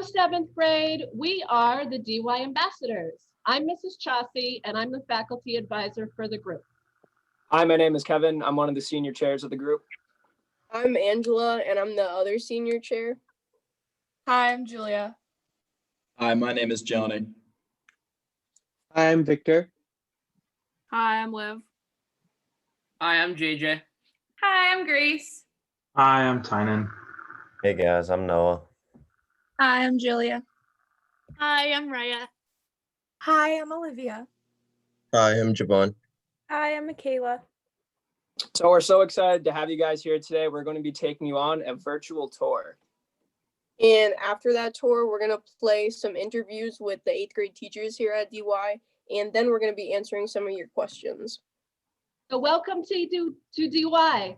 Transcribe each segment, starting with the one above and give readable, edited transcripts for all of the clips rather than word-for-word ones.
7th grade, we are the DY ambassadors. I'm Mrs. Chauncey, and I'm the faculty advisor for the group. Hi, my name is Kevin. I'm one of the senior chairs of the group. I'm Angela, and I'm the other senior chair. Hi, I'm Julia. Hi, my name is Johnny. Hi, I'm Victor. Hi, I'm Liv. Hi, I'm JJ. Hi, I'm Grace. Hi, I'm Tynan. Hey guys, I'm Noah. Hi, I'm Julia. Hi, I'm Raya. Hi, I'm Olivia. Hi, I'm Javon. Hi, I'm Michaela. So we're so excited to have you guys here today. We're going to be taking you on a virtual tour. And after that tour, we're going to play some interviews with the 8th grade teachers here at DY, and then we're going to be answering some of your questions. So welcome to DY.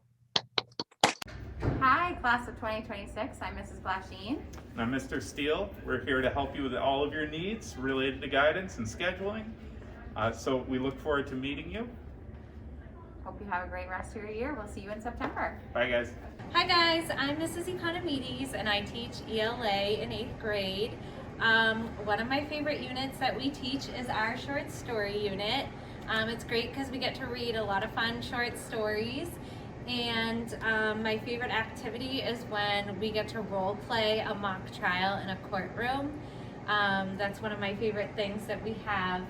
Hi, class of 2026. I'm Mrs. Glasheen. And I'm Mr. Steele. We're here to help you with all of your needs related to guidance and scheduling. So we look forward to meeting you. Hope you have a great rest of your year. We'll see you in September. Bye, guys. Hi guys, I'm Mrs. Economides and I teach ELA in 8th grade. One of my favorite units that we teach is our short story unit. It's great because we get to read a lot of fun short stories. And my favorite activity is when we get to role play a mock trial in a courtroom. That's one of my favorite things that we have.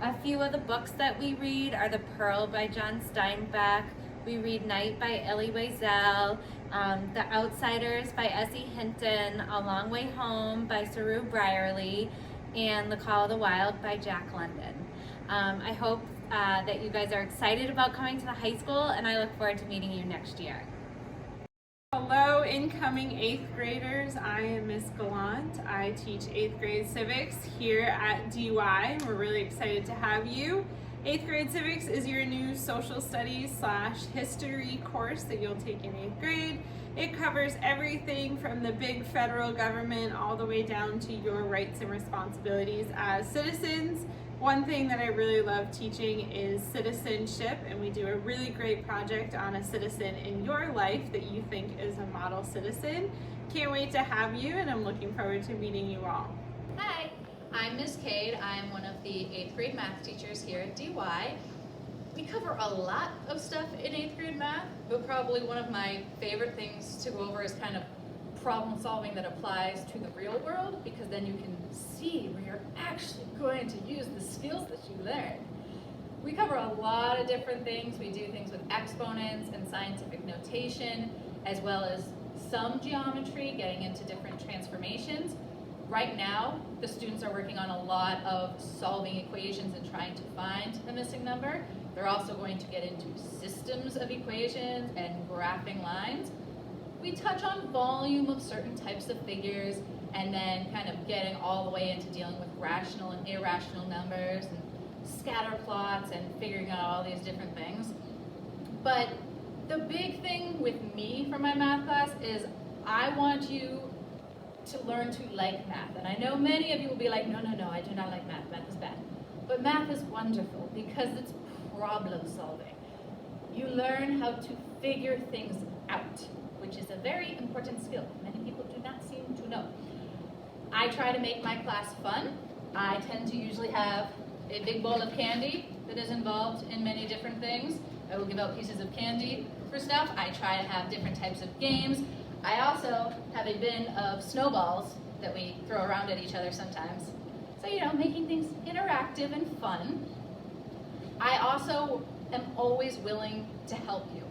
A few of the books that we read are The Pearl by John Steinbeck. We read Night by Elie Wiesel, The Outsiders by Essie Hinton, A Long Way Home by Saru Brierley, and The Call of the Wild by Jack London. I hope that you guys are excited about coming to the high school, and I look forward to meeting you next year. Hello, incoming 8th graders. I am Miss Gallant. I teach 8th grade civics here at DY. We're really excited to have you. 8th grade civics is your new social studies / history course that you'll take in 8th grade. It covers everything from the big federal government all the way down to your rights and responsibilities as citizens. One thing that I really love teaching is citizenship, and we do a really great project on a citizen in your life that you think is a model citizen. Can't wait to have you, and I'm looking forward to meeting you all. Hi, I'm Ms. Cade. I'm one of the 8th grade math teachers here at DY. We cover a lot of stuff in 8th grade math, but probably one of my favorite things to go over is kind of problem solving that applies to the real world, because then you can see where you're actually going to use the skills that you learned. We cover a lot of different things. We do things with exponents and scientific notation, as well as some geometry, getting into different transformations. Right now, the students are working on a lot of solving equations and trying to find a missing number. They're also going to get into systems of equations and graphing lines. We touch on volume of certain types of figures, and then kind of getting all the way into dealing with rational and irrational numbers and scatter plots and figuring out all these different things. But the big thing with me for my math class is I want you to learn to like math. And I know many of you will be like, no, I do not like math. Math is bad. But math is wonderful because it's problem solving. You learn how to figure things out, which is a very important skill. Many people do not seem to know. I try to make my class fun. I tend to usually have a big bowl of candy that is involved in many different things. I will give out pieces of candy for stuff. I try to have different types of games. I also have a bin of snowballs that we throw around at each other sometimes. So, making things interactive and fun. I also am always willing to help you.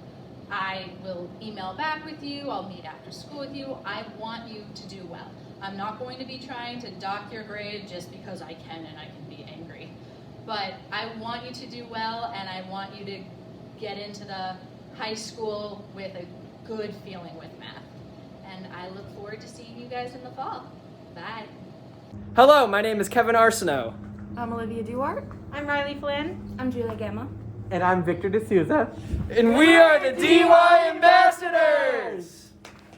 I will email back with you, I'll meet after school with you. I want you to do well. I'm not going to be trying to dock your grade just because I can and I can be angry. But I want you to do well, and I want you to get into the high school with a good feeling with math. And I look forward to seeing you guys in the fall. Bye. Hello, my name is Kevin Arsenault. I'm Olivia Duarte. I'm Riley Flynn. I'm Julia Gamma. And I'm Victor D'Souza. And we are the DY Ambassadors!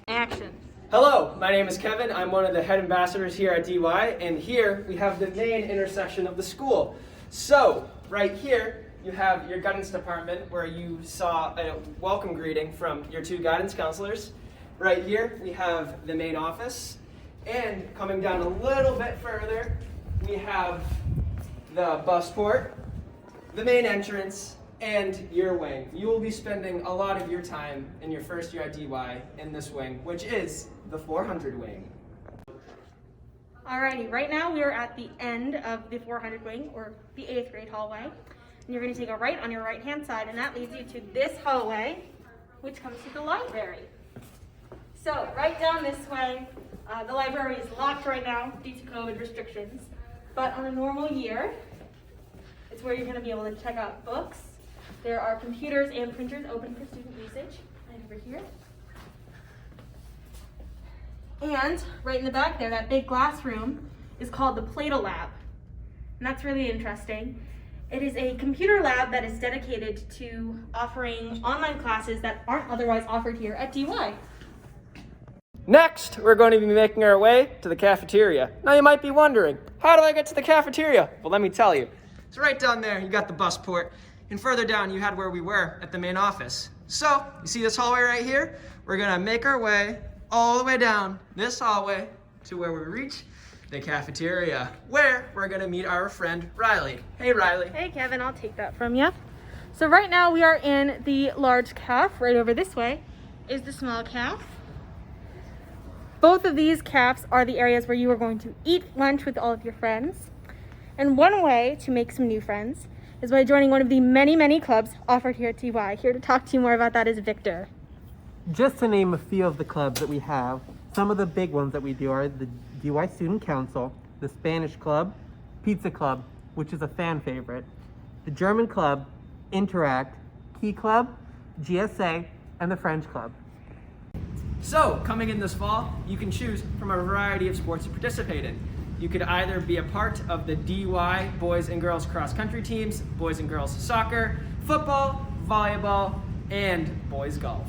Action. Hello, my name is Kevin. I'm one of the head ambassadors here at DY, and here we have the main intersection of the school. So, right here, you have your guidance department where you saw a welcome greeting from your 2 guidance counselors. Right here, we have the main office. And coming down a little bit further, we have the bus port, the main entrance, and your wing. You will be spending a lot of your time in your first year at DY in this wing, which is the 400 wing. Alrighty, right now we are at the end of the 400 wing, or the 8th grade hallway. And you're going to take a right on your right hand side, and that leads you to this hallway, which comes to the library. So right down this way, the library is locked right now due to COVID restrictions. But on a normal year, it's where you're going to be able to check out books. There are computers and printers open for student usage. Right over here. And right in the back there, that big glass room is called the Play-Doh Lab. And that's really interesting. It is a computer lab that is dedicated to offering online classes that aren't otherwise offered here at DY. Next, we're going to be making our way to the cafeteria. Now you might be wondering, how do I get to the cafeteria? Well, let me tell you. So right down there, you got the bus port, and further down, you had where we were at the main office. So, you see this hallway right here? We're gonna make our way all the way down this hallway to where we reach the cafeteria, where we're gonna meet our friend Riley. Hey, Riley. Hey, Kevin, I'll take that from you. So right now we are in the large caf. Right over this way is the small caf. Both of these cafes are the areas where you are going to eat lunch with all of your friends. And one way to make some new friends is by joining one of the many, many clubs offered here at DY. Here to talk to you more about that is Victor. Just to name a few of the clubs that we have, some of the big ones that we do are the DY Student Council, the Spanish Club, Pizza Club, which is a fan favorite, the German Club, Interact, Key Club, GSA, and the French Club. So, coming in this fall, you can choose from a variety of sports to participate in. You could either be a part of the DY boys and girls cross country teams, boys and girls soccer, football, volleyball, and boys golf.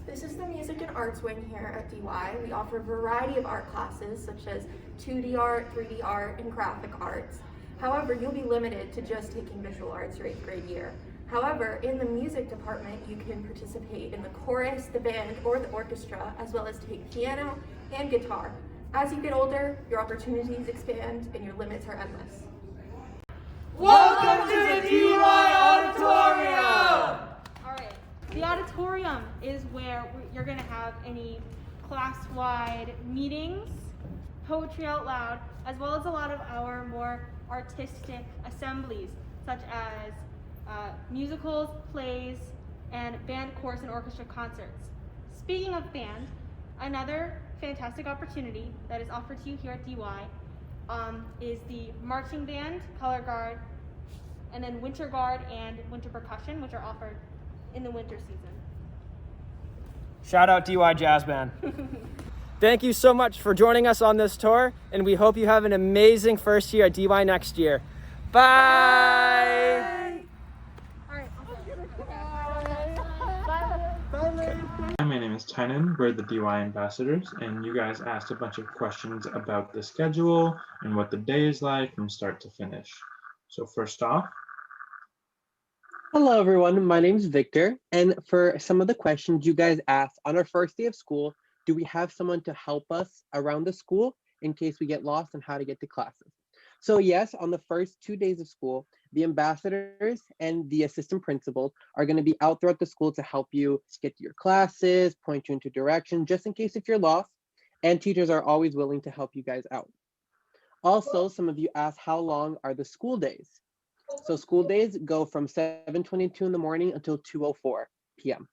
This is the Music and Arts wing here at DY. We offer a variety of art classes such as 2D art, 3D art, and graphic arts. However, you'll be limited to just taking visual arts your 8th grade year. However, in the music department, you can participate in the chorus, the band, or the orchestra, as well as take piano and guitar. As you get older, your opportunities expand and your limits are endless. Welcome to the DY Auditorium! Alright, the auditorium is where you're going to have any class-wide meetings, poetry out loud, as well as a lot of our more artistic assemblies, such as musicals, plays, and band, chorus, and orchestra concerts. Speaking of band, another fantastic opportunity that is offered to you here at DY is the marching band, color guard, and then winter guard and winter percussion, which are offered in the winter season. Shout out DY Jazz Band. Thank you so much for joining us on this tour, and we hope you have an amazing first year at DY next year. Bye! Hi, my name is Tynan. We're the DY ambassadors, and you guys asked a bunch of questions about the schedule and what the day is like from start to finish. So first off. Hello, everyone. My name is Victor. And for some of the questions you guys asked, on our first day of school, do we have someone to help us around the school in case we get lost on how to get to classes? So yes, on the first 2 days of school, the ambassadors and the assistant principals are going to be out throughout the school to help you get to your classes, point you into direction, just in case if you're lost, and teachers are always willing to help you guys out. Also, some of you asked how long are the school days? So school days go from 7:22 in the morning until 2:04 p.m.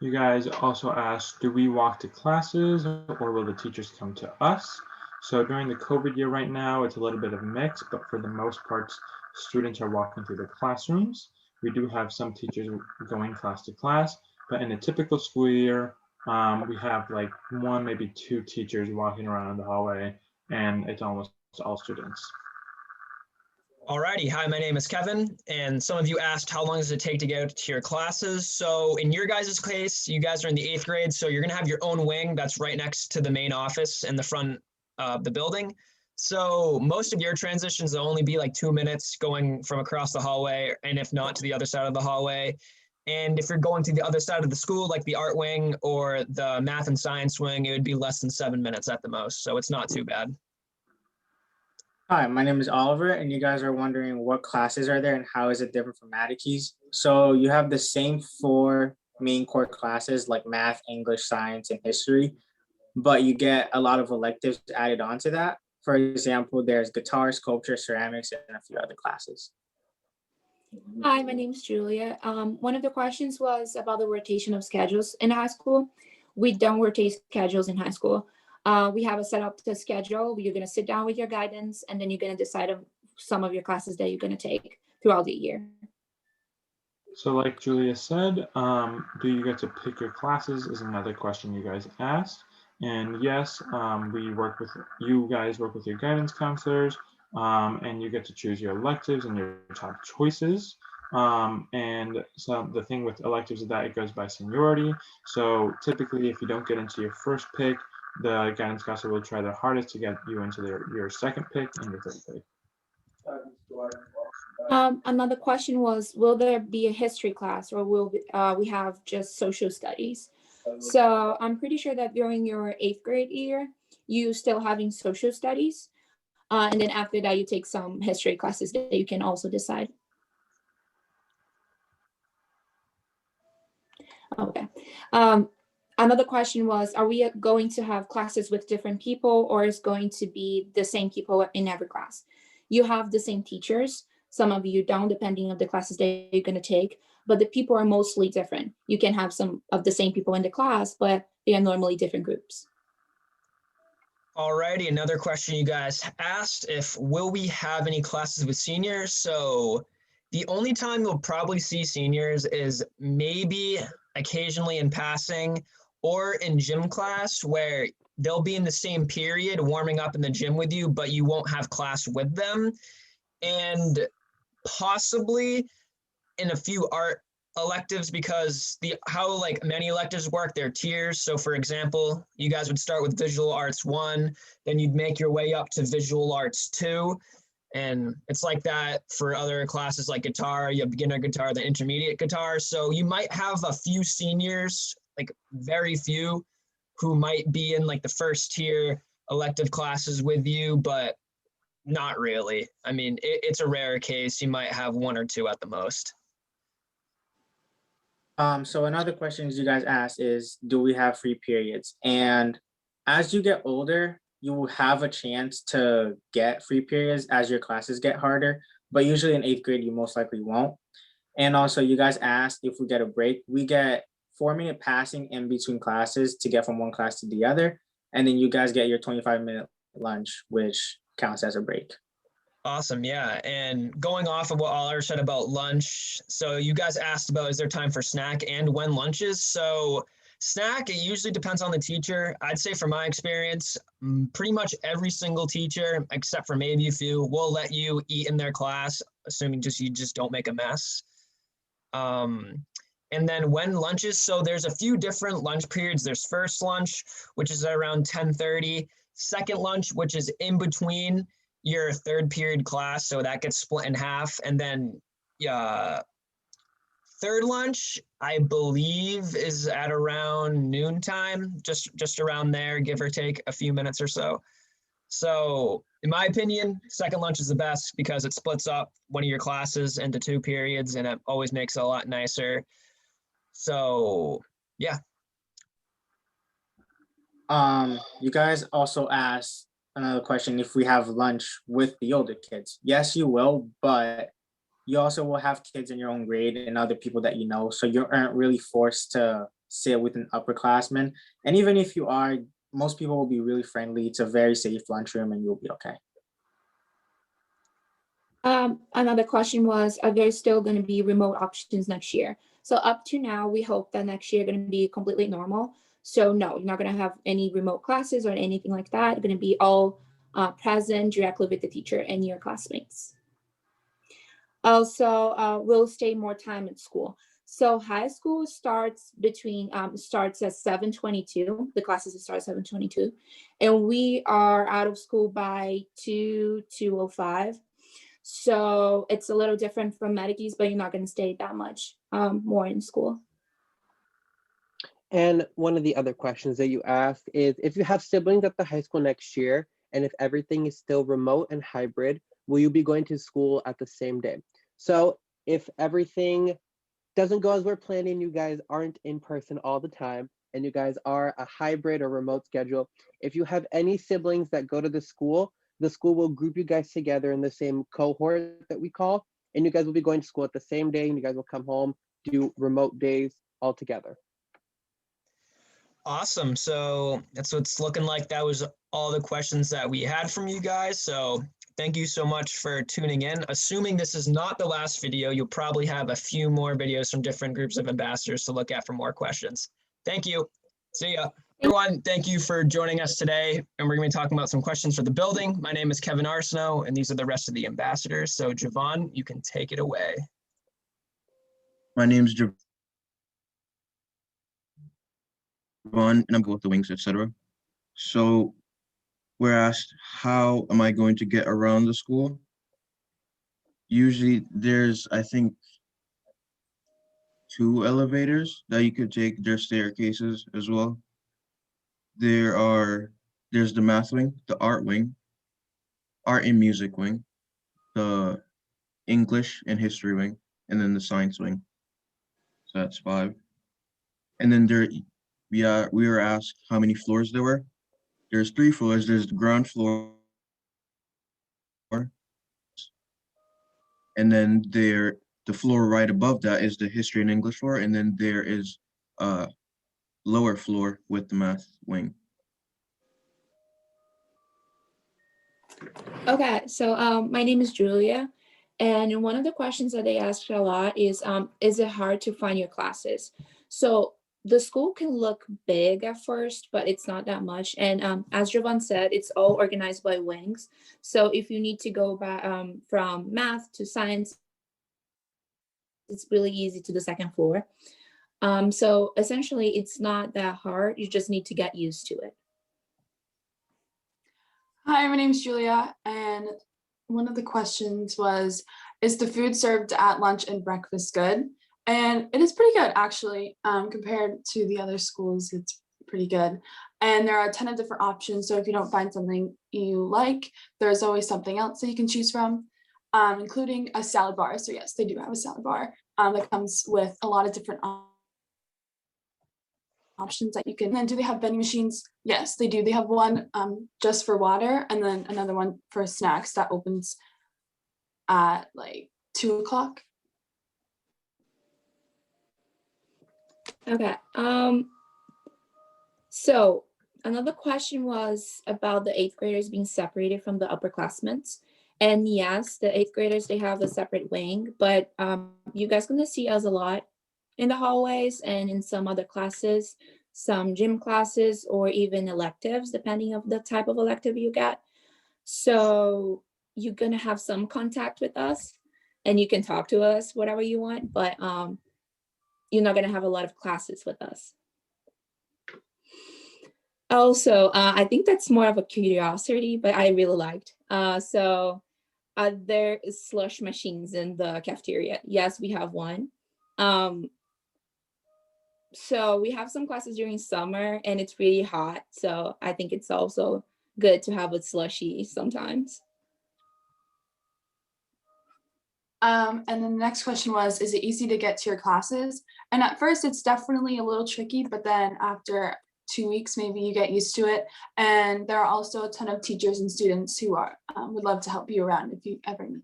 You guys also asked, do we walk to classes or will the teachers come to us? So during the COVID year right now, it's a little bit of a mix, but for the most part, students are walking through the classrooms. We do have some teachers going class to class, but in a typical school year, we have like 1, maybe 2 teachers walking around the hallway, and it's almost all students. Alrighty, hi, my name is Kevin, and some of you asked how long does it take to get to your classes. So in your guys' case, you guys are in the 8th grade, so you're gonna have your own wing that's right next to the main office in the front of the building. So most of your transitions will only be like 2 minutes going from across the hallway, and if not to the other side of the hallway. And if you're going to the other side of the school, like the art wing or the math and science wing, it would be less than 7 minutes at the most. So it's not too bad. Hi, my name is Oliver, and you guys are wondering what classes are there and how is it different from Matikes. So you have the same 4 main core classes like math, English, science, and history, but you get a lot of electives added onto that. For example, there's guitar, sculpture, ceramics, and a few other classes. Hi, my name is Julia. One of the questions was about the rotation of schedules in high school. We don't rotate schedules in high school. We have a set up the schedule. You're going to sit down with your guidance, and then you're going to decide on some of your classes that you're going to take throughout the year. So like Julia said, do you get to pick your classes is another question you guys asked. And yes, you guys work with your guidance counselors, and you get to choose your electives and your top choices. And so the thing with electives is that it goes by seniority. So typically, if you don't get into your first pick, the guidance counselor will try their hardest to get you into your second pick and your third pick. Another question was, will there be a history class, or will we have just social studies? So I'm pretty sure that during your 8th grade year, you still having social studies. And then after that, you take some history classes that you can also decide. Okay. Another question was, are we going to have classes with different people, or is going to be the same people in every class? You have the same teachers. Some of you don't, depending on the classes that you're going to take, but the people are mostly different. You can have some of the same people in the class, but they are normally different groups. Alrighty, another question you guys asked, will we have any classes with seniors? So the only time you'll probably see seniors is maybe occasionally in passing or in gym class, where they'll be in the same period warming up in the gym with you, but you won't have class with them. And possibly in a few art electives, because how like many electives work, they're tiers. So for example, you guys would start with visual arts 1, then you'd make your way up to visual arts 2. And it's like that for other classes like guitar. You have beginner guitar, the intermediate guitar. So you might have a few seniors, like very few, who might be in like the first tier elective classes with you, but not really. I mean, it's a rare case. You might have 1 or 2 at the most. So another question you guys asked is, do we have free periods? And as you get older, you will have a chance to get free periods as your classes get harder, but usually in 8th grade, you most likely won't. And also you guys asked if we get a break. We get 4-minute passing in between classes to get from one class to the other. And then you guys get your 25-minute lunch, which counts as a break. Awesome, yeah. And going off of what Oliver said about lunch, so you guys asked about, is there time for snack and when lunches? So snack, it usually depends on the teacher. I'd say from my experience, pretty much every single teacher, except for maybe a few, will let you eat in their class, assuming you just don't make a mess. And then when lunches, so there's a few different lunch periods. There's first lunch, which is around 10:30. Second lunch, which is in between your third period class, so that gets split in half. And then third lunch, I believe, is at around noontime, just around there, give or take a few minutes or so. So in my opinion, second lunch is the best because it splits up one of your classes into 2 periods, and it always makes it a lot nicer. So yeah. You guys also asked another question, if we have lunch with the older kids. Yes, you will, but you also will have kids in your own grade and other people that you know, so you aren't really forced to sit with an upperclassman. And even if you are, most people will be really friendly. It's a very safe lunchroom and you'll be okay. Another question was, are there still going to be remote options next year? So up to now, we hope that next year going to be completely normal. So no, you're not going to have any remote classes or anything like that. It's going to be all present directly with the teacher and your classmates. Also, we'll stay more time at school. So high school starts starts at 7:22. The classes start at 7:22, and we are out of school by 2:05. So it's a little different from Medic's, but you're not going to stay that much more in school. And one of the other questions that you asked is, if you have siblings at the high school next year, and if everything is still remote and hybrid, will you be going to school at the same day? So if everything doesn't go as we're planning, you guys aren't in person all the time, and you guys are a hybrid or remote schedule, if you have any siblings that go to the school will group you guys together in the same cohort that we call, and you guys will be going to school at the same day, and you guys will come home, do remote days all together. Awesome. So that's what's looking like. That was all the questions that we had from you guys. So thank you so much for tuning in. Assuming this is not the last video, you'll probably have a few more videos from different groups of ambassadors to look at for more questions. Thank you. See ya. Everyone, thank you for joining us today. And we're going to be talking about some questions for the building. My name is Kevin Arsenault, and these are the rest of the ambassadors. So Javon, you can take it away. My name's Javon, and I'm going with the wings, etc. So we're asked, how am I going to get around the school? Usually there's, I think, 2 elevators that you could take. There's staircases as well. There's the math wing, the art wing, art and music wing, the English and history wing, and then the science wing. So that's 5. And then we were asked how many floors there were. There's 3 floors. There's the ground floor, and then the floor right above that is the history and English floor, and then there is a lower floor with the math wing. Okay, so my name is Julia, and one of the questions that they asked a lot is it hard to find your classes? So the school can look big at first, but it's not that much. And as Javon said, it's all organized by wings. So if you need to go back from math to science, it's really easy to the second floor. So essentially, it's not that hard. You just need to get used to it. Hi, my name is Julia, and one of the questions was, is the food served at lunch and breakfast good? And it is pretty good, actually, compared to the other schools. It's pretty good. And there are a ton of different options. So if you don't find something you like, there's always something else that you can choose from, including a salad bar. So yes, they do have a salad bar that comes with a lot of different options that you can. And then do they have vending machines? Yes, they do. They have one just for water, and then another one for snacks that opens at like 2 o'clock. Okay. So another question was about the 8th graders being separated from the upperclassmen. And yes, the 8th graders, they have a separate wing, but you guys gonna see us a lot in the hallways and in some other classes, some gym classes, or even electives, depending on the type of elective you get. So you're gonna have some contact with us, and you can talk to us whatever you want, but you're not gonna have a lot of classes with us. Also, I think that's more of a curiosity, but I really liked. There is slush machines in the cafeteria. Yes, we have one. So we have some classes during summer and it's really hot. So I think it's also good to have a slushie sometimes. And then the next question was, is it easy to get to your classes? And at first it's definitely a little tricky, but then after 2 weeks, maybe you get used to it. And there are also a ton of teachers and students who would love to help you around if you ever need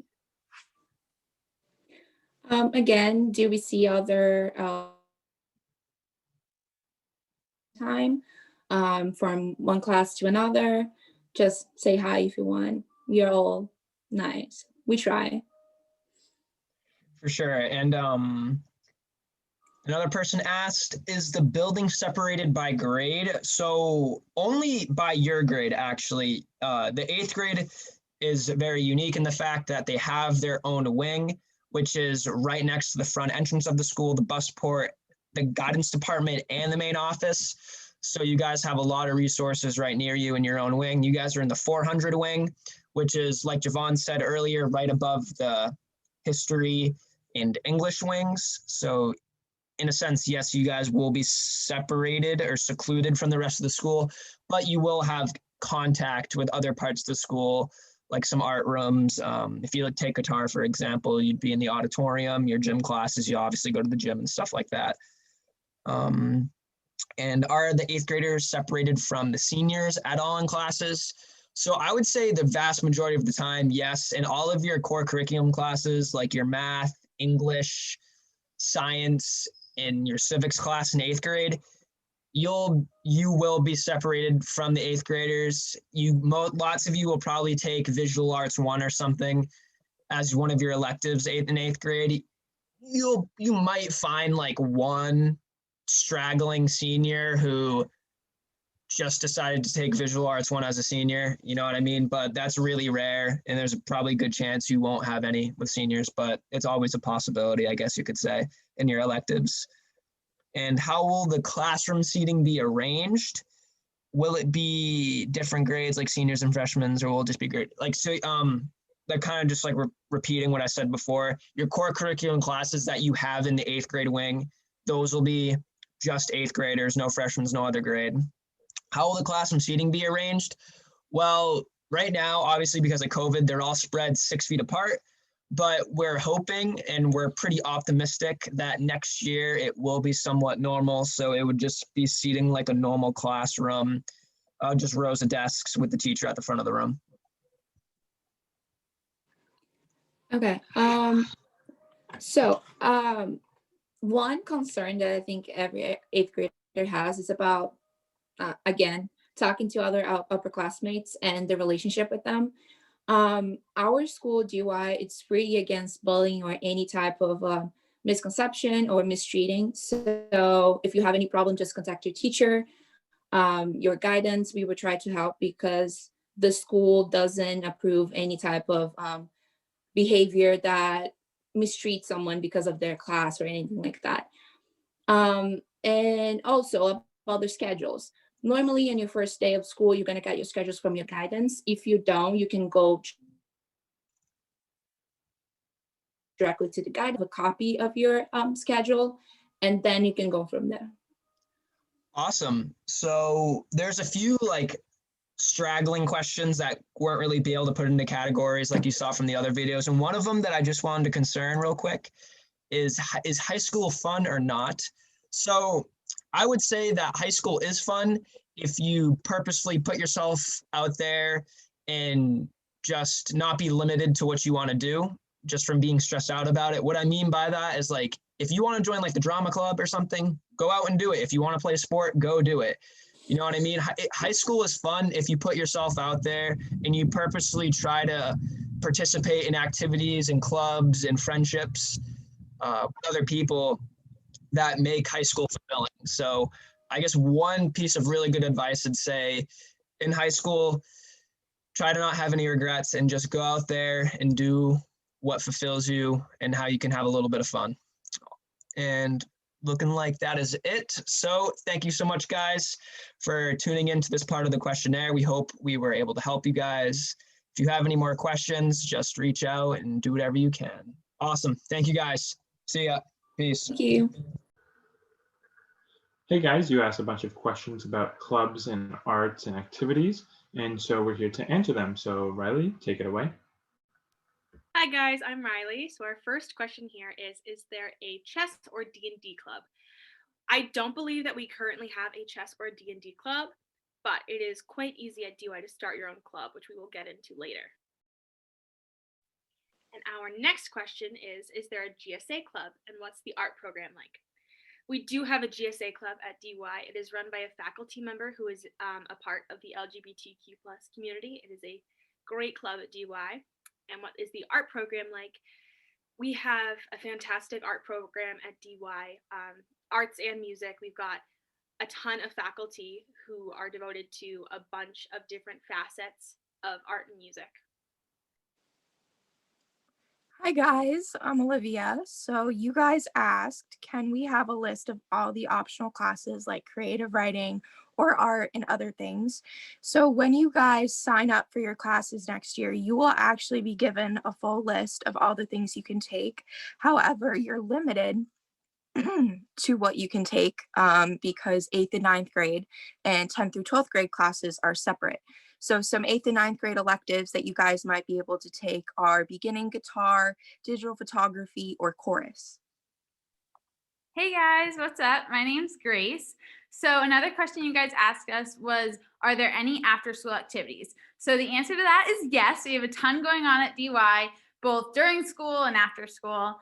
it. Again, do we see other time from one class to another? Just say hi if you want. We are all nice. We try. For sure. And another person asked, is the building separated by grade? So only by your grade, actually. The 8th grade is very unique in the fact that they have their own wing, which is right next to the front entrance of the school, the bus port, the guidance department, and the main office. So you guys have a lot of resources right near you in your own wing. You guys are in the 400 wing, which is, like Javon said earlier, right above the history and English wings. So in a sense, yes, you guys will be separated or secluded from the rest of the school, but you will have contact with other parts of the school, like some art rooms. If you take guitar, for example, you'd be in the auditorium. Your gym classes, you obviously go to the gym and stuff like that. And are the 8th graders separated from the seniors at all in classes? So I would say the vast majority of the time, yes. In all of your core curriculum classes, like your math, English, science, in your civics class in 8th grade, you will be separated from the 8th graders. Lots of you will probably take visual arts 1 or something as one of your electives in 8th grade. You might find like one straggling senior who just decided to take visual arts 1 as a senior, you know what I mean? But that's really rare, and there's probably a good chance you won't have any with seniors, but it's always a possibility, I guess you could say, in your electives. And how will the classroom seating be arranged? Will it be different grades like seniors and freshmen, or will it just be grade? Like, so, that kind of just like repeating what I said before. Your core curriculum classes that you have in the 8th grade wing, those will be just 8th graders, no freshmen, no other grade. How will the classroom seating be arranged? Well, right now, obviously because of COVID, they're all spread 6 feet apart, but we're hoping and we're pretty optimistic that next year it will be somewhat normal. So it would just be seating like a normal classroom, just rows of desks with the teacher at the front of the room. Okay. One concern that I think every 8th grader has is about, again, talking to other upper classmates and the relationship with them. Our school, DY, it's pretty against bullying or any type of misconception or mistreating. So if you have any problem, just contact your teacher, your guidance. We would try to help because the school doesn't approve any type of behavior that mistreats someone because of their class or anything like that. And also about their schedules. Normally in your first day of school, you're going to get your schedules from your guidance. If you don't, you can go directly to the guide, have a copy of your schedule, and then you can go from there. Awesome. So there's a few like straggling questions that weren't really be able to put into categories like you saw from the other videos. And one of them that I just wanted to concern real quick is high school fun or not? So I would say that high school is fun if you purposefully put yourself out there and just not be limited to what you want to do just from being stressed out about it. What I mean by that is like, if you want to join like the drama club or something, go out and do it. If you want to play a sport, go do it. You know what I mean? High school is fun if you put yourself out there and you purposely try to participate in activities and clubs and friendships with other people that make high school fulfilling. So I guess one piece of really good advice I'd say in high school, try to not have any regrets and just go out there and do what fulfills you and how you can have a little bit of fun. And looking like that is it. So thank you so much, guys, for tuning into this part of the questionnaire. We hope we were able to help you guys. If you have any more questions, just reach out and do whatever you can. Awesome. Thank you, guys. See ya. Peace. Thank you. Hey guys, you asked a bunch of questions about clubs and arts and activities, and so we're here to answer them. So Riley, take it away. Hi guys, I'm Riley. So our first question here is there a chess or D&D club? I don't believe that we currently have a chess or D&D club, but it is quite easy at DY to start your own club, which we will get into later. And our next question is there a GSA club, and what's the art program like? We do have a GSA club at DY. It is run by a faculty member who is a part of the LGBTQ+ community. It is a great club at DY. And what is the art program like? We have a fantastic art program at DY, arts and music. We've got a ton of faculty who are devoted to a bunch of different facets of art and music. Hi guys, I'm Olivia. So you guys asked, can we have a list of all the optional classes like creative writing or art and other things. So when you guys sign up for your classes next year, you will actually be given a full list of all the things you can take. However, you're limited to what you can take because 8th and 9th grade and 10th through 12th grade classes are separate. So some 8th and 9th grade electives that you guys might be able to take are beginning guitar, digital photography, or chorus. Hey guys, what's up? My name's Grace. So another question you guys asked us was, are there any after school activities? So the answer to that is yes. We have a ton going on at DY, both during school and after school.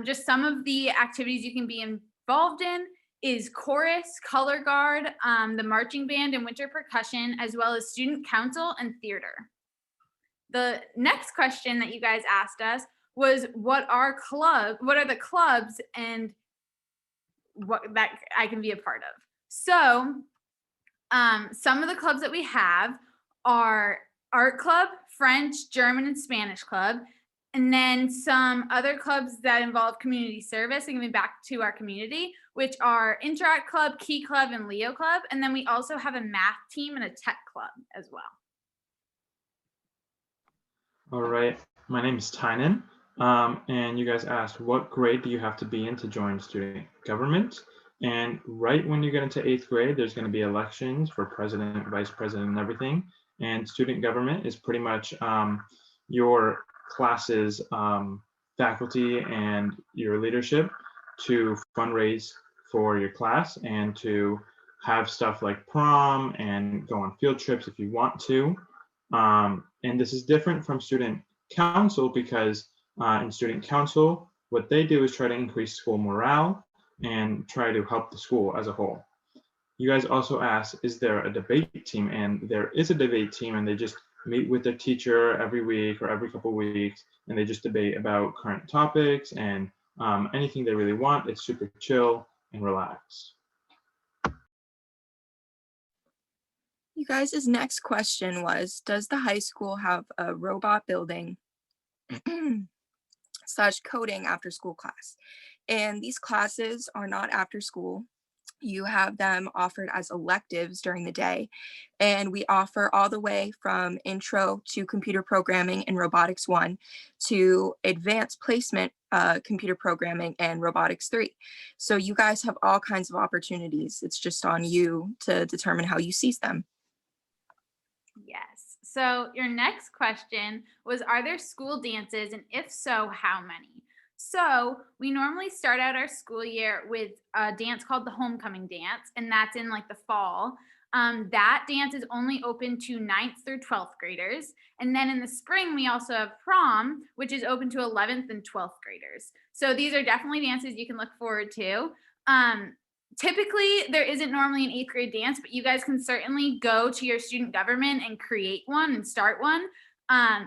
Just some of the activities you can be involved in is chorus, color guard, the marching band and winter percussion, as well as student council and theater. The next question that you guys asked us was, what are the clubs and what that I can be a part of? So some of the clubs that we have are art club, French, German, and Spanish club, and then some other clubs that involve community service and giving back to our community, which are Interact Club, Key Club, and Leo Club. And then we also have a math team and a tech club as well. All right, my name is Tynan, and you guys asked, what grade do you have to be in to join student government? And right when you get into 8th grade, there's going to be elections for president, vice president, and everything. And student government is pretty much your class's faculty and your leadership to fundraise for your class and to have stuff like prom and go on field trips if you want to. And this is different from student council because in student council, what they do is try to increase school morale and try to help the school as a whole. You guys also asked, is there a debate team? And there is a debate team, and they just meet with their teacher every week or every couple of weeks, and they just debate about current topics and anything they really want. It's super chill and relaxed. You guys' next question was, does the high school have a robot building / coding after school class? And these classes are not after school. You have them offered as electives during the day. And we offer all the way from intro to computer programming and robotics 1 to advanced placement computer programming and robotics 3. So you guys have all kinds of opportunities. It's just on you to determine how you seize them. Yes. So your next question was, are there school dances? And if so, how many? So we normally start out our school year with a dance called the homecoming dance, and that's in like the fall. That dance is only open to 9th through 12th graders. And then in the spring, we also have prom, which is open to 11th and 12th graders. So these are definitely dances you can look forward to. Typically, there isn't normally an 8th grade dance, but you guys can certainly go to your student government and create one and start one.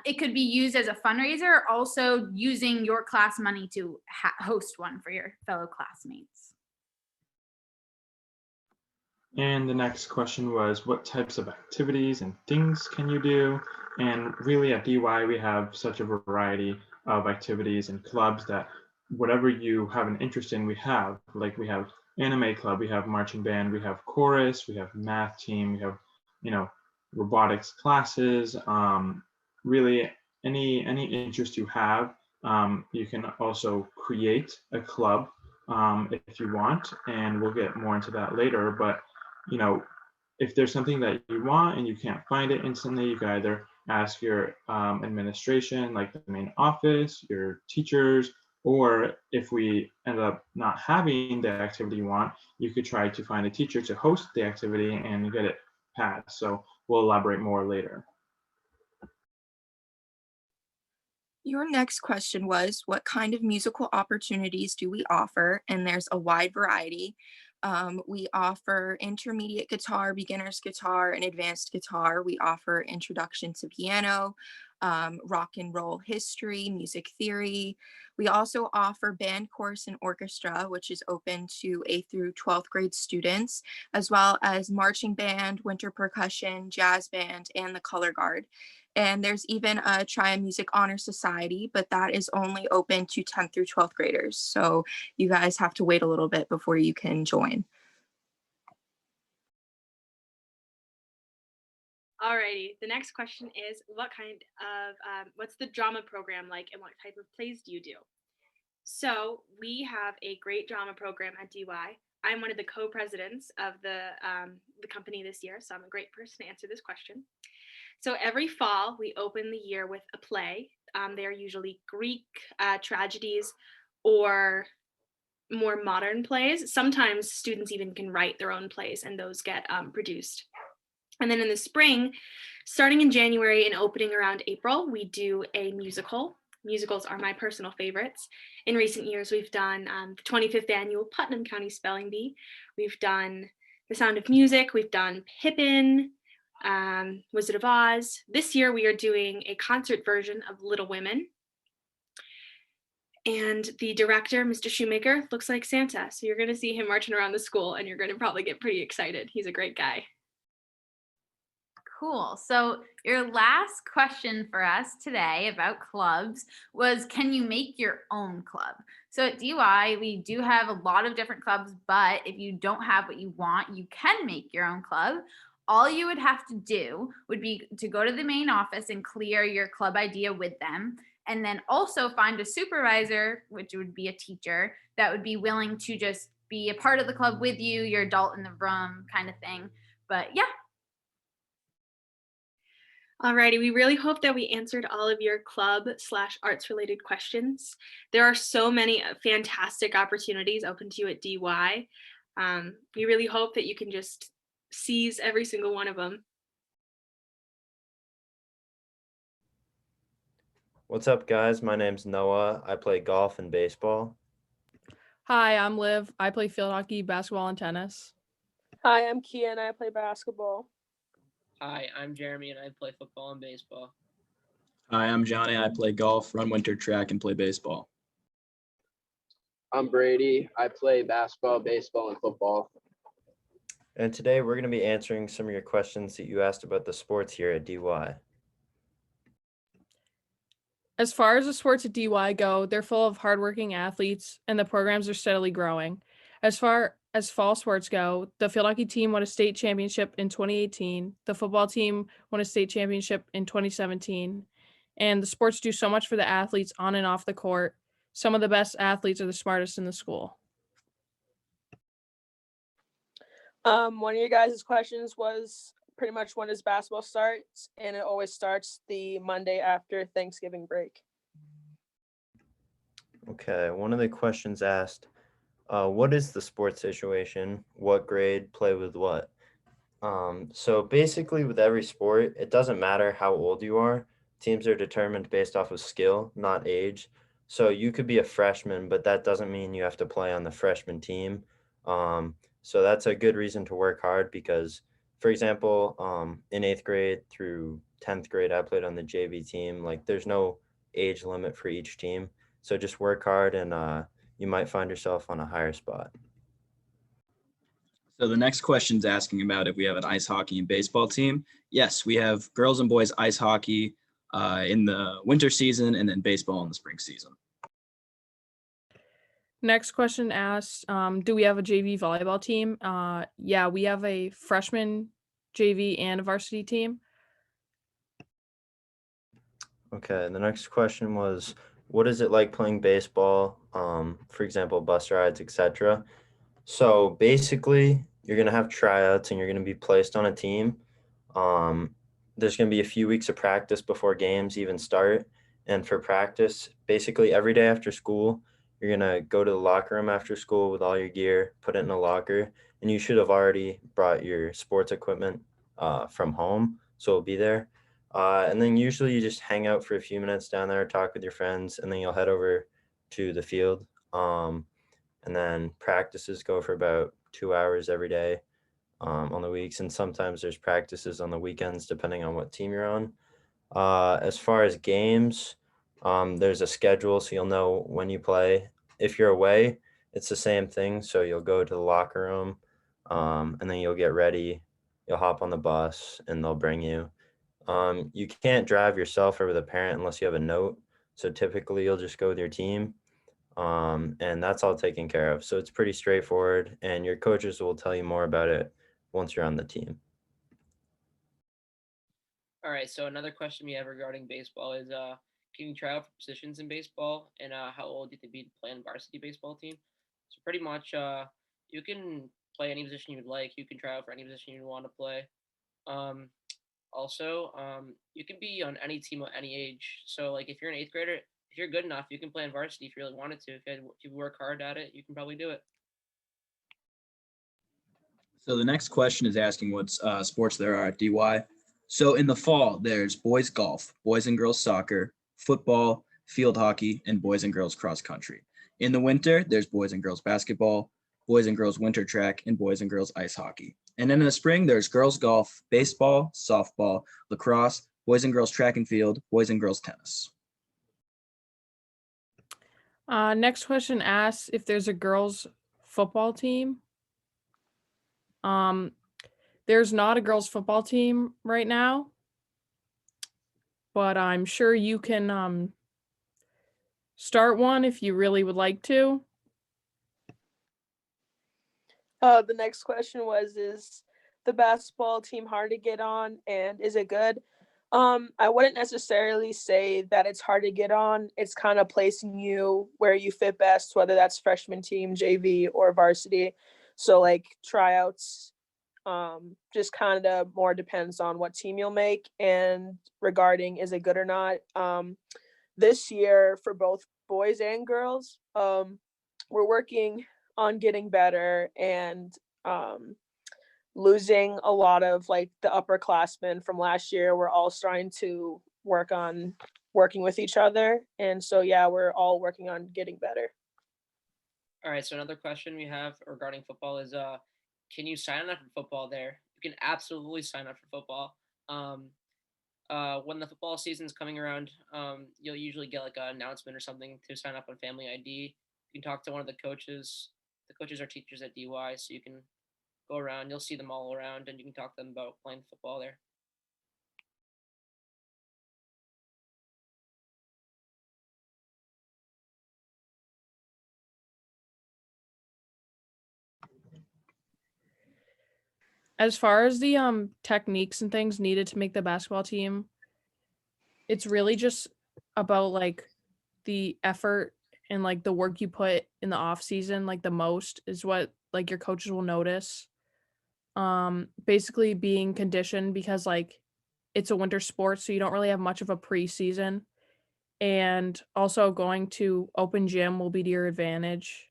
It could be used as a fundraiser, or also using your class money to host one for your fellow classmates. And the next question was, what types of activities and things can you do? And really at DY, we have such a variety of activities and clubs that whatever you have an interest in, we have. Like we have anime club, we have marching band, we have chorus, we have math team, we have, robotics classes. Really any interest you have, you can also create a club if you want, and we'll get more into that later. But if there's something that you want and you can't find it instantly, you can either ask your administration, like the main office, your teachers, or if we end up not having the activity you want, you could try to find a teacher to host the activity and get it passed. So we'll elaborate more later. Your next question was, what kind of musical opportunities do we offer? And there's a wide variety. We offer intermediate guitar, beginner's guitar, and advanced guitar. We offer introduction to piano, rock and roll history, music theory. We also offer band course and orchestra, which is open to 8th through 12th grade students, as well as marching band, winter percussion, jazz band, and the color guard. And there's even a Triad Music Honor Society, but that is only open to 10th through 12th graders. So you guys have to wait a little bit before you can join. Alrighty, the next question is what's the drama program like and what type of plays do you do? So we have a great drama program at DY. I'm one of the co-presidents of the company this year, so I'm a great person to answer this question. So every fall, we open the year with a play. They are usually Greek tragedies or more modern plays. Sometimes students even can write their own plays and those get produced. And then in the spring, starting in January and opening around April, we do a musical. Musicals are my personal favorites. In recent years, we've done the 25th annual Putnam County Spelling Bee. We've done The Sound of Music. We've done Pippin, Wizard of Oz. This year, we are doing a concert version of Little Women. And the director, Mr. Shoemaker, looks like Santa. So you're going to see him marching around the school and you're going to probably get pretty excited. He's a great guy. Cool. So your last question for us today about clubs was, can you make your own club? So at DY, we do have a lot of different clubs, but if you don't have what you want, you can make your own club. All you would have to do would be to go to the main office and clear your club idea with them. And then also find a supervisor, which would be a teacher, that would be willing to just be a part of the club with you, your adult in the room kind of thing. But yeah. Alrighty, we really hope that we answered all of your club/arts related questions. There are so many fantastic opportunities open to you at DY. We really hope that you can just seize every single one of them. What's up, guys? My name's Noah. I play golf and baseball. Hi, I'm Liv. I play field hockey, basketball, and tennis. Hi, I'm Kia and I play basketball. Hi, I'm Jeremy and I play football and baseball. Hi, I'm Johnny. I play golf, run winter track, and play baseball. I'm Brady. I play basketball, baseball, and football. And today we're going to be answering some of your questions that you asked about the sports here at DY. As far as the sports at DY go, they're full of hardworking athletes and the programs are steadily growing. As far as fall sports go, the field hockey team won a state championship in 2018. The football team won a state championship in 2017. And the sports do so much for the athletes on and off the court. Some of the best athletes are the smartest in the school. One of your guys' questions was pretty much when does basketball starts, and it always starts the Monday after Thanksgiving break. Okay, one of the questions asked, what is the sports situation? What grade play with what? So basically with every sport, it doesn't matter how old you are. Teams are determined based off of skill, not age. So you could be a freshman, but that doesn't mean you have to play on the freshman team. So that's a good reason to work hard because, for example, in 8th grade through 10th grade, I played on the JV team. Like there's no age limit for each team. So just work hard and you might find yourself on a higher spot. So the next question's asking about if we have an ice hockey and baseball team. Yes, we have girls and boys ice hockey in the winter season and then baseball in the spring season. Next question asks, do we have a JV volleyball team? Yeah, we have a freshman JV and a varsity team. Okay, the next question was, what is it like playing baseball? For example, bus rides, etc. So basically, you're going to have tryouts and you're going to be placed on a team. There's going to be a few weeks of practice before games even start. And for practice, basically every day after school, you're going to go to the locker room after school with all your gear, put it in a locker, and you should have already brought your sports equipment from home, so it'll be there. And then usually you just hang out for a few minutes down there, talk with your friends, and then you'll head over to the field. And then practices go for about 2 hours every day on the weeks, and sometimes there's practices on the weekends depending on what team you're on. As far as games, there's a schedule, so you'll know when you play. If you're away, it's the same thing. So you'll go to the locker room, and then you'll get ready. You'll hop on the bus, and they'll bring you. You can't drive yourself or with a parent unless you have a note. So typically, you'll just go with your team, and that's all taken care of. So it's pretty straightforward, and your coaches will tell you more about it once you're on the team. All right, so another question we have regarding baseball is can you try out for positions in baseball, and how old do you think be to play on varsity baseball team? So pretty much you can play any position you would like. You can try out for any position you want to play. Um, Also, you can be on any team at any age. So like if you're an eighth grader, if you're good enough, you can play on varsity if you really wanted to. If you work hard at it, you can probably do it. So the next question is asking what sports there are at DY. So in the fall, there's boys golf, boys and girls soccer, football, field hockey, and boys and girls cross country. In the winter, there's boys and girls basketball, boys and girls winter track, and boys and girls ice hockey. And then in the spring, there's girls golf, baseball, softball, lacrosse, boys and girls track and field, boys and girls tennis. Next question asks if there's a girls football team. There's not a girls football team right now, but I'm sure you can start one if you really would like to. The next question was, is the basketball team hard to get on, and is it good? I wouldn't necessarily say that it's hard to get on. It's kind of placing you where you fit best, whether that's freshman team, JV, or varsity. So like tryouts, just kind of more depends on what team you'll make. And regarding is it good or not, this year for both boys and girls, we're working on getting better and losing a lot of like the upperclassmen from last year. We're all starting to work on working with each other. And so, yeah, we're all working on getting better. All right, so another question we have regarding football is can you sign up for football there? You can absolutely sign up for football. When the football season's coming around, you'll usually get like an announcement or something to sign up on Family ID. You can talk to one of the coaches. The coaches are teachers at DY, so you can go around. You'll see them all around, and you can talk to them about playing football there. As far as the techniques and things needed to make the basketball team, it's really just about like the effort and like the work you put in the off season, like the most is what like your coaches will notice. Basically being conditioned, because like it's a winter sport, so you don't really have much of a preseason. And also going to open gym will be to your advantage.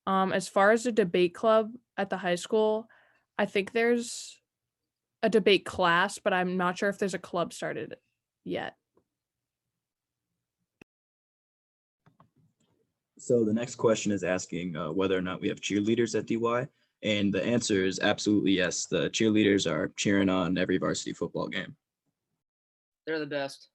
As far as the debate club at the high school, I think there's a debate class, but I'm not sure if there's a club started yet. So the next question is asking whether or not we have cheerleaders at DY. And the answer is absolutely yes. The cheerleaders are cheering on every varsity football game. They're the best.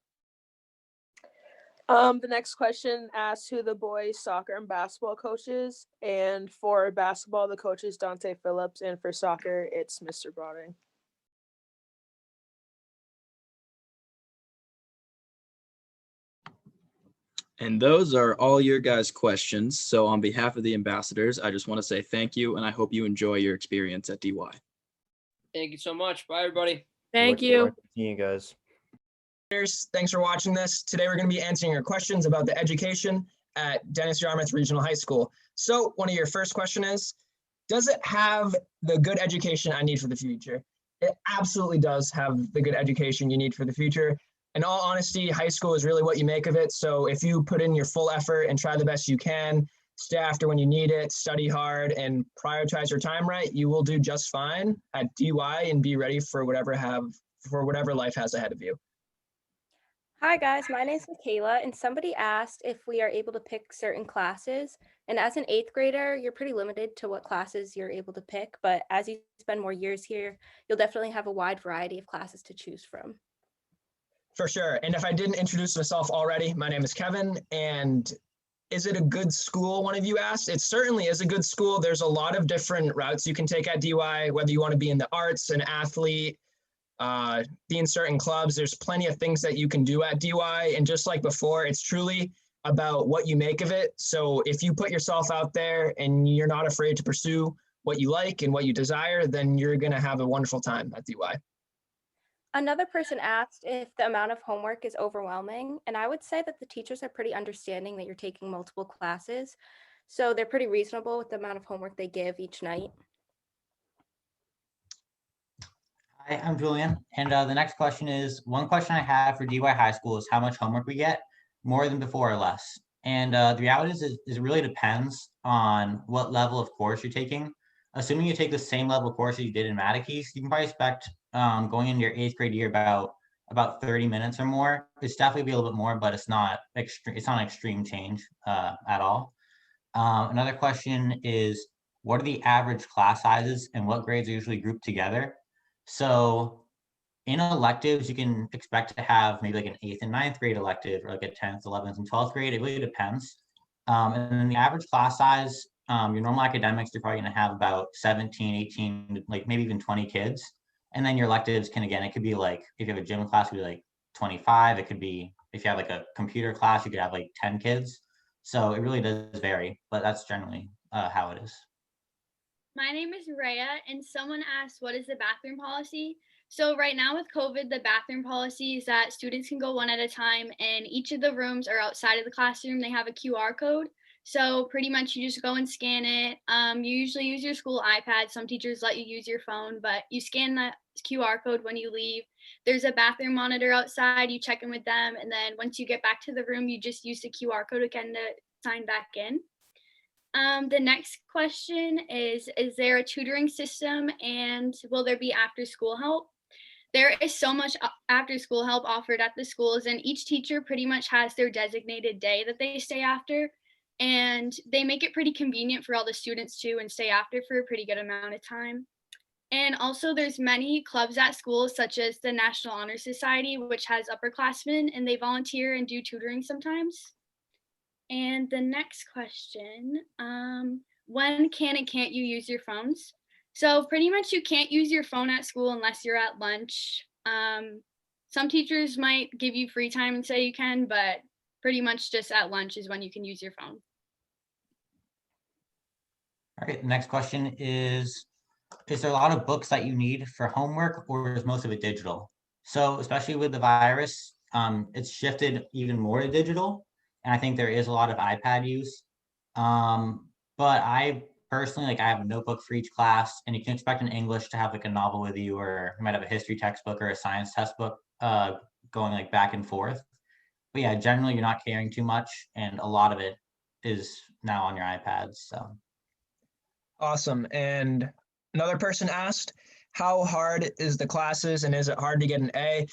The next question asks who the boys soccer and basketball coaches, and for basketball the coach is Dante Phillips, and for soccer it's Mr. Broading. And those are all your guys' questions. So on behalf of the ambassadors, I just want to say thank you, and I hope you enjoy your experience at DY. Thank you so much. Bye, everybody. Thank you. See you guys. Thanks for watching this. Today we're going to be answering your questions about the education at Dennis Yarmouth Regional High School. So one of your first question is, does it have the good education I need for the future? It absolutely does have the good education you need for the future. In all honesty, high school is really what you make of it. So if you put in your full effort and try the best you can, stay after when you need it, study hard, and prioritize your time right, you will do just fine at DY and be ready for whatever life has ahead of you. Hi guys, my name is Michaela, and somebody asked if we are able to pick certain classes. And as an 8th grader, you're pretty limited to what classes you're able to pick, but as you spend more years here, you'll definitely have a wide variety of classes to choose from. For sure. And if I didn't introduce myself already, my name is Kevin. And is it a good school, one of you asked? It certainly is a good school. There's a lot of different routes you can take at DY, whether you want to be in the arts, an athlete, be in certain clubs. There's plenty of things that you can do at DY. And just like before, it's truly about what you make of it. So if you put yourself out there and you're not afraid to pursue what you like and what you desire, then you're going to have a wonderful time at DY. Another person asked if the amount of homework is overwhelming, and I would say that the teachers are pretty understanding that you're taking multiple classes, so they're pretty reasonable with the amount of homework they give each night. Hi, I'm Julian, and the next question is, one question I have for DY High School is how much homework we get, more than before or less. And the reality is it really depends on what level of course you're taking. Assuming you take the same level of course that you did in Matikes, you can probably expect going into your 8th grade year about 30 minutes or more. It's definitely be a little bit more, but it's not extreme. It's not an extreme change at all. Another question is, what are the average class sizes and what grades are usually grouped together? So in electives, you can expect to have maybe like an 8th and 9th grade elective, or like a 10th, 11th, and 12th grade. It really depends. And then the average class size, your normal academics, you're probably going to have about 17, 18, like maybe even 20 kids. And then your electives can, again, it could be like, if you have a gym class, it could be like 25. It could be, if you have like a computer class, you could have like 10 kids. So it really does vary, but that's generally how it is. My name is Rhea, and someone asked, what is the bathroom policy? So right now with COVID, the bathroom policy is that students can go one at a time, and each of the rooms are outside of the classroom. They have a QR code. So pretty much you just go and scan it. You usually use your school iPad. Some teachers let you use your phone, but you scan the QR code when you leave. There's a bathroom monitor outside. You check in with them, and then once you get back to the room, you just use the QR code again to sign back in. The next question is there a tutoring system, and will there be after school help? There is so much after school help offered at the schools, and each teacher pretty much has their designated day that they stay after, and they make it pretty convenient for all the students too and stay after for a pretty good amount of time. And also there's many clubs at schools, such as the National Honor Society, which has upperclassmen, and they volunteer and do tutoring sometimes. And the next question, when can and can't you use your phones? So pretty much you can't use your phone at school unless you're at lunch. Some teachers might give you free time and say you can, but pretty much just at lunch is when you can use your phone. All right, the next question is there a lot of books that you need for homework, or is most of it digital? So especially with the virus, it's shifted even more to digital. And I think there is a lot of iPad use. But I personally, like, I have a notebook for each class, and you can expect in English to have like a novel with you, or you might have a history textbook or a science textbook going like back and forth. But yeah, generally you're not carrying too much, and a lot of it is now on your iPads. So Awesome. And another person asked, how hard is the classes and is it hard to get an A?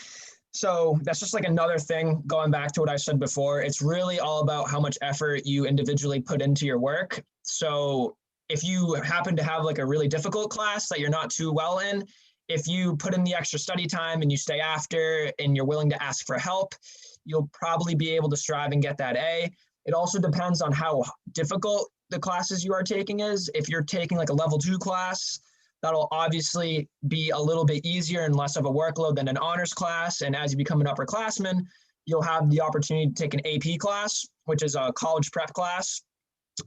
So that's just like another thing, going back to what I said before, it's really all about how much effort you individually put into your work. So if you happen to have like a really difficult class that you're not too well in, if you put in the extra study time and you stay after and you're willing to ask for help, you'll probably be able to strive and get that A. It also depends on how difficult the classes you are taking is. If you're taking like a level 2 class, that'll obviously be a little bit easier and less of a workload than an honors class. And as you become an upperclassman, you'll have the opportunity to take an AP class, which is a college prep class.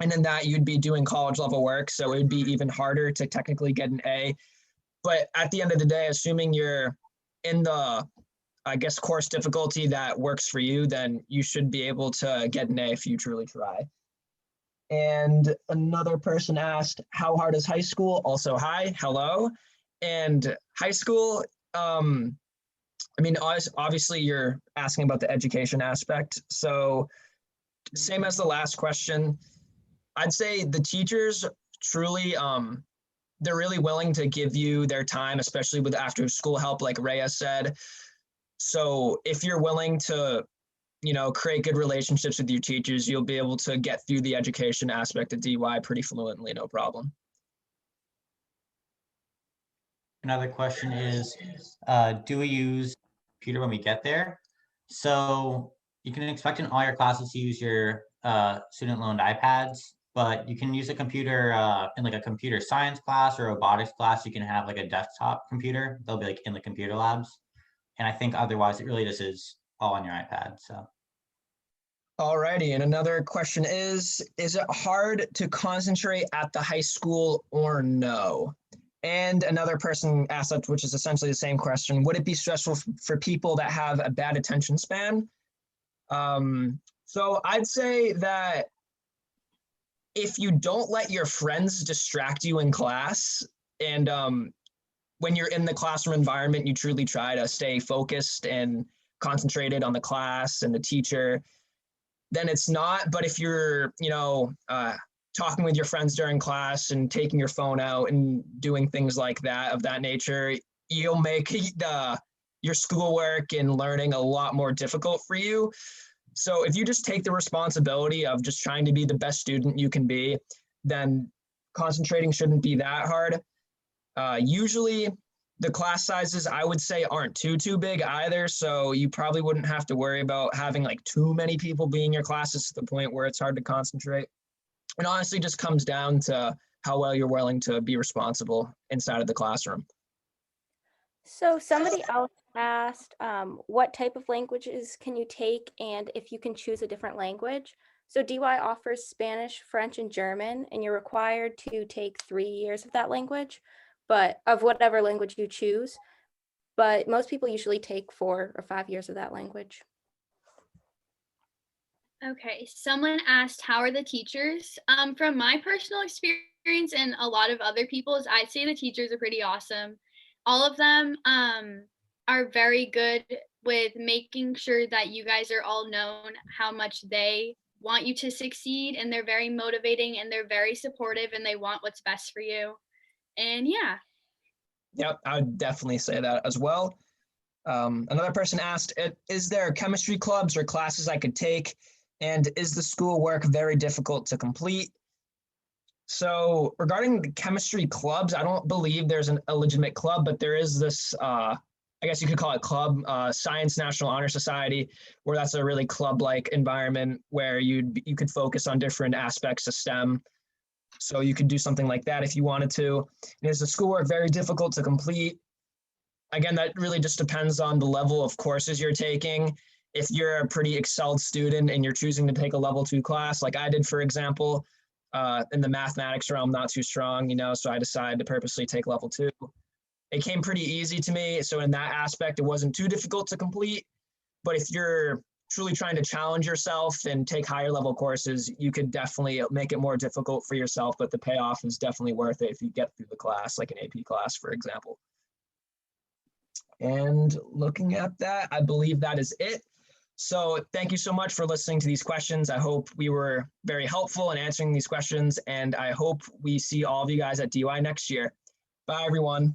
And in that you'd be doing college level work. So it would be even harder to technically get an A. But at the end of the day, assuming you're in the, I guess, course difficulty that works for you, then you should be able to get an A if you truly try. And another person asked, how hard is high school? Also, hi, hello. And high school, I mean, obviously you're asking about the education aspect. So same as the last question, I'd say the teachers truly, they're really willing to give you their time, especially with after school help, like Rhea said. So if you're willing to, create good relationships with your teachers, you'll be able to get through the education aspect of DY pretty fluently, no problem. another question is, do we use computer when we get there? So you can expect in all your classes to use your student loaned iPads, but you can use a computer in like a computer science class or robotics class. You can have like a desktop computer. They'll be like in the computer labs. And I think otherwise it really just is all on your iPad. So. Alrighty, and another question is it hard to concentrate at the high school or no? And another person asked that, which is essentially the same question. Would it be stressful for people that have a bad attention span? So I'd say that if you don't let your friends distract you in class, and when you're in the classroom environment, you truly try to stay focused and concentrated on the class and the teacher, then it's not. But if you're, talking with your friends during class and taking your phone out and doing things like that of that nature, you'll make your schoolwork and learning a lot more difficult for you. So if you just take the responsibility of just trying to be the best student you can be, then concentrating shouldn't be that hard. Usually the class sizes, I would say, aren't too big either. So you probably wouldn't have to worry about having like too many people be in your classes to the point where it's hard to concentrate. It honestly just comes down to how well you're willing to be responsible inside of the classroom. So somebody else asked, what type of languages can you take and if you can choose a different language? So DY offers Spanish, French, and German, and you're required to take 3 years of that language, but of whatever language you choose. But most people usually take 4 or 5 years of that language. Okay, someone asked, how are the teachers? From my personal experience and a lot of other people's, I'd say the teachers are pretty awesome. All of them are very good with making sure that you guys are all known how much they want you to succeed, and they're very motivating and they're very supportive and they want what's best for you. And yeah. Yep, I would definitely say that as well. Another person asked, is there chemistry clubs or classes I could take? And is the schoolwork very difficult to complete? So regarding the chemistry clubs, I don't believe there's a legitimate club, but there is this, I guess you could call it club, Science National Honor Society, where that's a really club-like environment where you could focus on different aspects of STEM. So you could do something like that if you wanted to. And is the schoolwork very difficult to complete? Again, that really just depends on the level of courses you're taking. If you're a pretty excelled student and you're choosing to take a level 2 class, like I did, for example, in the mathematics realm, not too strong, so I decided to purposely take level 2. It came pretty easy to me. So in that aspect, it wasn't too difficult to complete. But if you're truly trying to challenge yourself and take higher level courses, you could definitely make it more difficult for yourself, but the payoff is definitely worth it if you get through the class, like an AP class, for example. And looking at that, I believe that is it. So thank you so much for listening to these questions. I hope we were very helpful in answering these questions, and I hope we see all of you guys at DY next year. Bye, everyone.